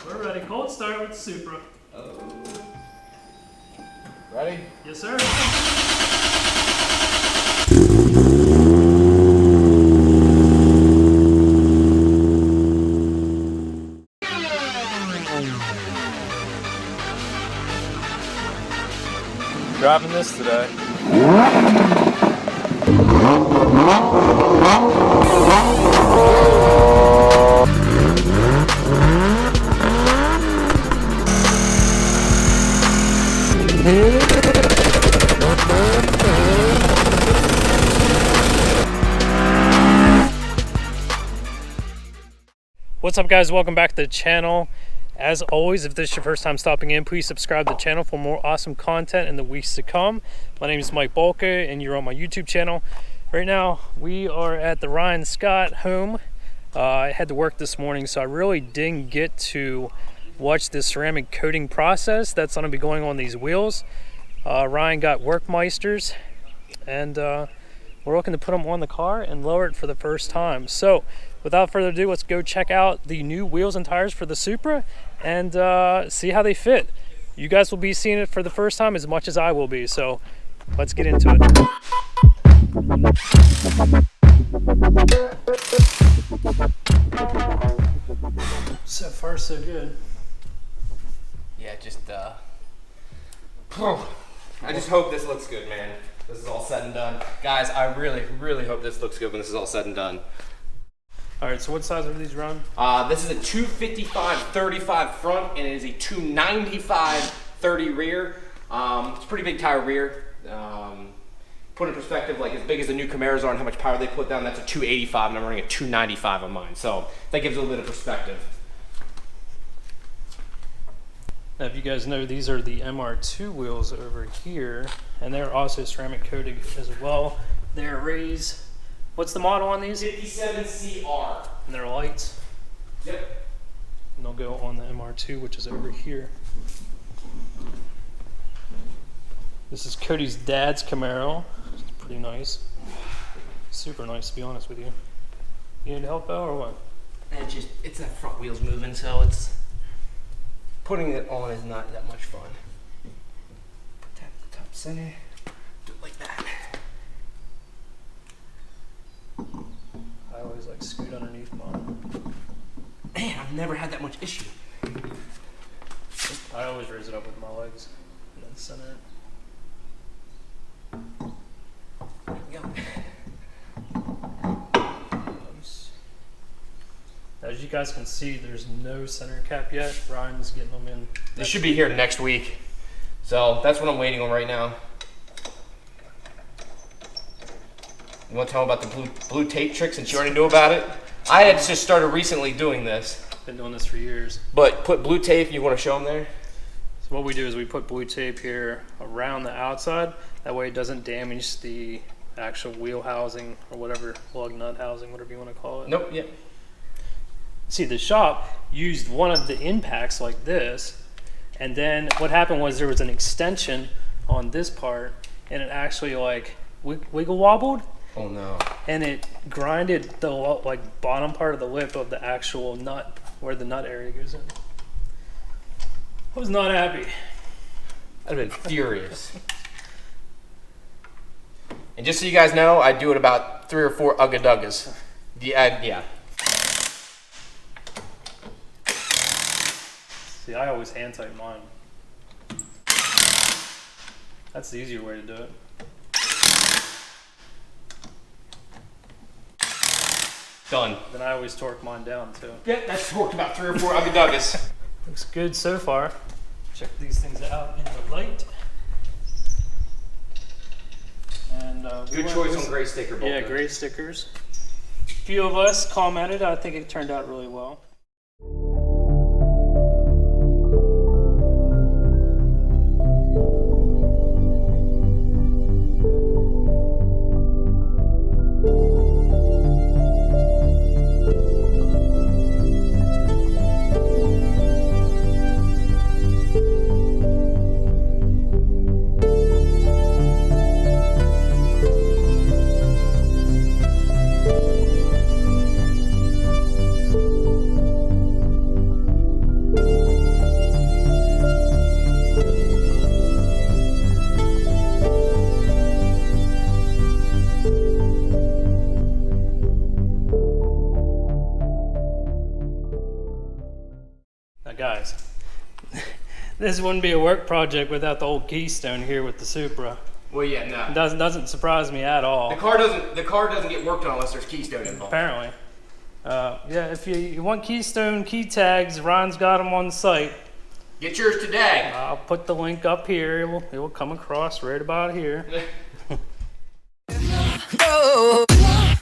We're ready. Cold start with Supra. Ready? Yes, sir. Driving this today. What's up, guys? Welcome back to the channel. As always, if this is your first time stopping in, please subscribe to the channel for more awesome content in the weeks to come. My name is Mike Bulka and you're on my YouTube channel. Right now we are at the Ryan Scott home. I had to work this morning, so I really didn't get to watch the ceramic coating process that's going to be going on these wheels. Ryan got work Meisters, and we're looking to put them on the car and lower it for the first time. So without further ado, let's go check out the new wheels and tires for the Supra and see how they fit. You guys will be seeing it for the first time as much as I will be, so let's get into it. So far, so good. Yeah, I just hope this looks good, man. This is all said and done. Guys, I really hope this looks good when this is all said and done. All right, so what size are these, Ron? This is a 255/35 front, and it is a 295/30 rear. It's a pretty big tire rear. Put in perspective, like as big as the new Camaros are and how much power they put down, that's a 285, and I'm running a 295 on mine. So that gives a little bit of perspective. Now, if you guys know, these are the MR2 wheels over here, and they're also ceramic coated as well. They're raised. What's the model on these? 57CR. And they're lights. Yep. And they'll go on the MR2, which is over here. This is Cody's dad's Camaro. It's pretty nice. Super nice, to be honest with you. You need help out or what? It's that front wheel's moving, so it's putting it on is not that much fun. Put that in the top center. Do it like that. I always like scoot underneath mine. Man, I've never had that much issue. I always raise it up with my legs and then center it. There we go. As you guys can see, there's no center cap yet. Ryan's getting them in. They should be here next week. So that's what I'm waiting on right now. You want to tell them about the blue tape trick since you already knew about it? I had just started recently doing this. Been doing this for years. But put blue tape, you want to show them there? So what we do is we put blue tape here around the outside. That way it doesn't damage the actual wheel housing or whatever, lug nut housing, whatever you want to call it. Nope, yep. See, the shop used one of the impacts like this, and then what happened was there was an extension on this part, and it actually like wiggle wobbled. Oh no. And it grinded the like bottom part of the lip of the actual nut where the nut area goes in. I was not happy. I'd have been furious. And just so you guys know, I do it about 3 or 4 ugga-duggas. Yeah. See, I always hand tighten mine. That's the easier way to do it. Done. Then I always torque mine down too. Yeah, that's torqued about 3 or 4 ugga-duggas. Looks good so far. Check these things out in the light. And good choice on gray sticker, Bulka. Yeah, gray stickers. A few of us commented. I think it turned out really well. Guys, this wouldn't be a work project without the old keystone here with the Supra. Well, yeah, no. It doesn't surprise me at all. The car doesn't get worked on unless there's keystone involved. Apparently. Yeah, if you want keystone key tags, Ryan's got them on the site. Get yours today. I'll put the link up here. It will come across right about here. No, no,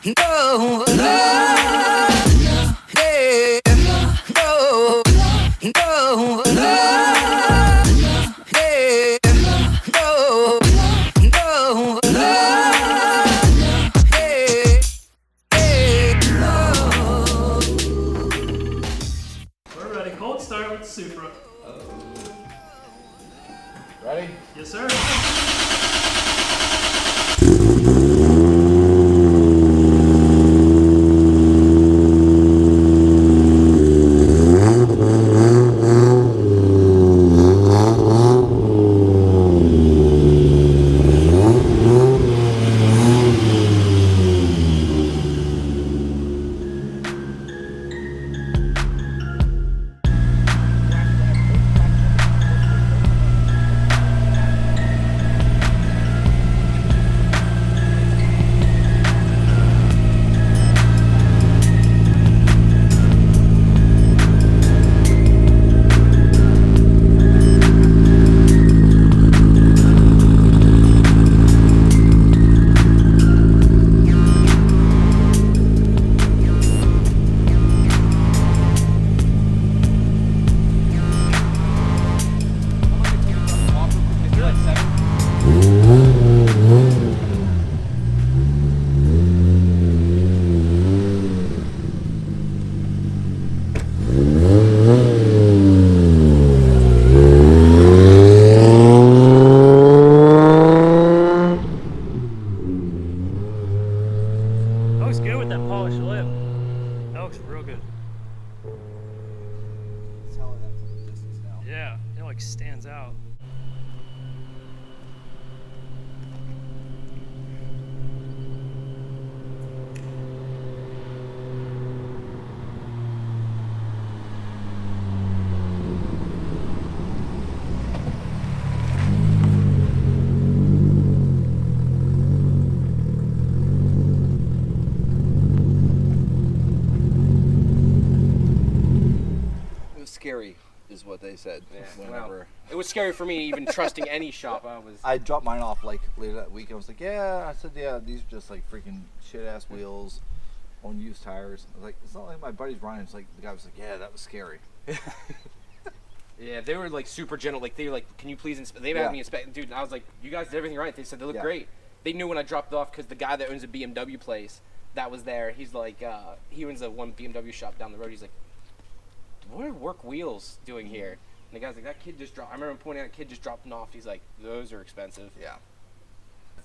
no, yeah, no, no, no, yeah, no, no, no, We're ready. Cold start with the Supra. Ready? Yes, sir. That looks good with that polished lip. That looks real good. Yeah, it like stands out. Scary is what they said. Yeah, Whenever well, it was scary for me even trusting any shop. I dropped mine off like later that week. I was like, yeah. I said, yeah, these are just like freaking shit ass wheels on used tires. I was like, it's not like my buddy's Ryan. It's like the guy was like, yeah, that was scary. Yeah, they were like super gentle. Like they were like, can you please inspect? They had me inspect, dude. And I was like, you guys did everything right. They said they look great. They knew when I dropped it off because the guy that owns a BMW place that was there. He's like, he owns a one BMW shop down the road. He's like, what are work wheels doing here? And the guy's like, that kid just dropped. I remember pointing out a kid just dropped them off. He's like, those are expensive. Yeah.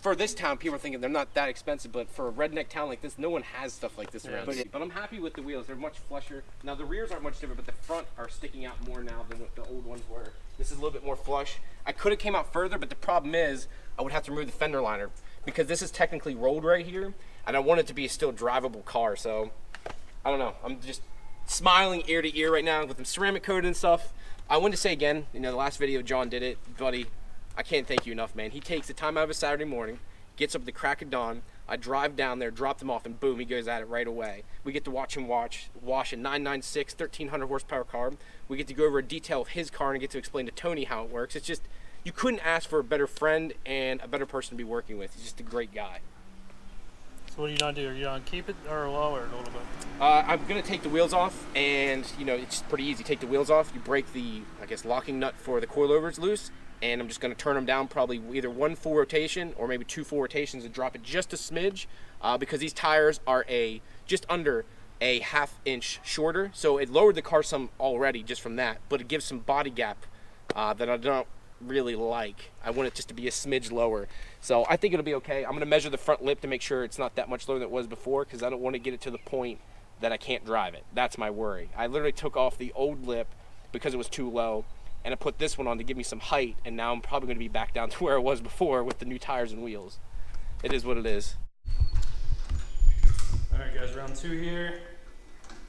For this town, people are thinking they're not that expensive, but for a redneck town like this, no one has stuff like this around. But I'm happy with the wheels. They're much flusher. Now the rears aren't much different, but the front are sticking out more now than what the old ones were. This is a little bit more flush. I could have came out further, but the problem is I would have to remove the fender liner because this is technically rolled right here, and I want it to be a still drivable car. So I don't know. I'm just smiling ear to ear right now with the ceramic coat and stuff. I want to say again, you know, the last video John did it, buddy. I can't thank you enough, man. He takes the time out of a Saturday morning, gets up at the crack of dawn. I drive down there, drop them off, and boom, he goes at it right away. We get to watch him wash a 996 1300 horsepower car. We get to go over a detail of his car and get to explain to Tony how it works. It's just, you couldn't ask for a better friend and a better person to be working with. He's just a great guy. So what are you gonna do? Are you gonna keep it or lower it a little bit? I'm gonna take the wheels off, and you know it's pretty easy. Take the wheels off, you break the, I guess, locking nut for the coilovers loose, and I'm just gonna turn them down probably either 1 full rotation or maybe 2 full rotations and drop it just a smidge, because these tires are just under a ½ inch shorter, so it lowered the car some already just from that, but it gives some body gap that I don't really like. I want it just to be a smidge lower, so I think it'll be okay. I'm gonna measure the front lip to make sure it's not that much lower than it was before, because I don't want to get it to the point that I can't drive it. That's my worry. I literally took off the old lip because it was too low, and I put this one on to give me some height, and now I'm probably going to be back down to where I was before with the new tires and wheels. It is what it is. All right, guys, round 2 here.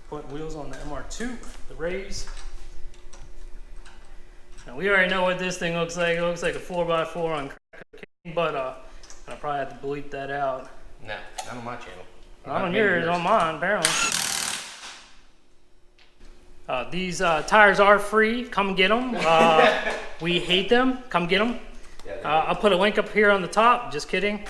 Putting wheels on the MR2, the Rays. Now, we already know what this thing looks like. It looks like a 4x4 on crack cocaine, but I probably have to bleep that out. Nah, not on my channel. Not on yours, on mine, apparently. These tires are free. Come get them. We hate them. Come get them. I'll put a link up here on the top. Just kidding.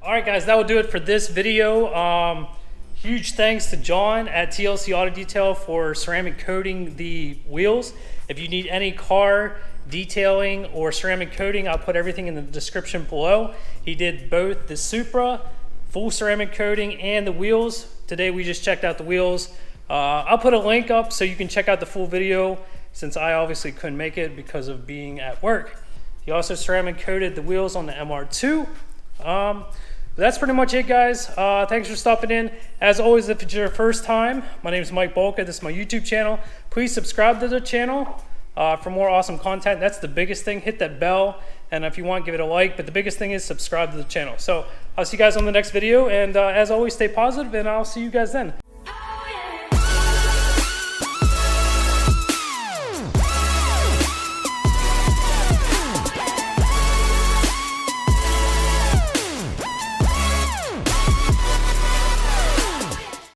Alright guys, that will do it for this video. Huge thanks to John at TLC Auto Detail for ceramic coating the wheels. If you need any car detailing or ceramic coating, I'll put everything in the description below. He did both the Supra, full ceramic coating, and the wheels. Today we just checked out the wheels. I'll put a link up so you can check out the full video, since I obviously couldn't make it because of being at work. He also ceramic coated the wheels on the MR2. That's pretty much it, guys. Thanks for stopping in. As always, if it's your first time, my name is Mike Bulka. This is my YouTube channel. Please subscribe to the channel for more awesome content. That's the biggest thing. Hit that bell, and if you want, give it a like. But the biggest thing is subscribe to the channel. So I'll see you guys on the next video, and as always, stay positive, and I'll see you guys then.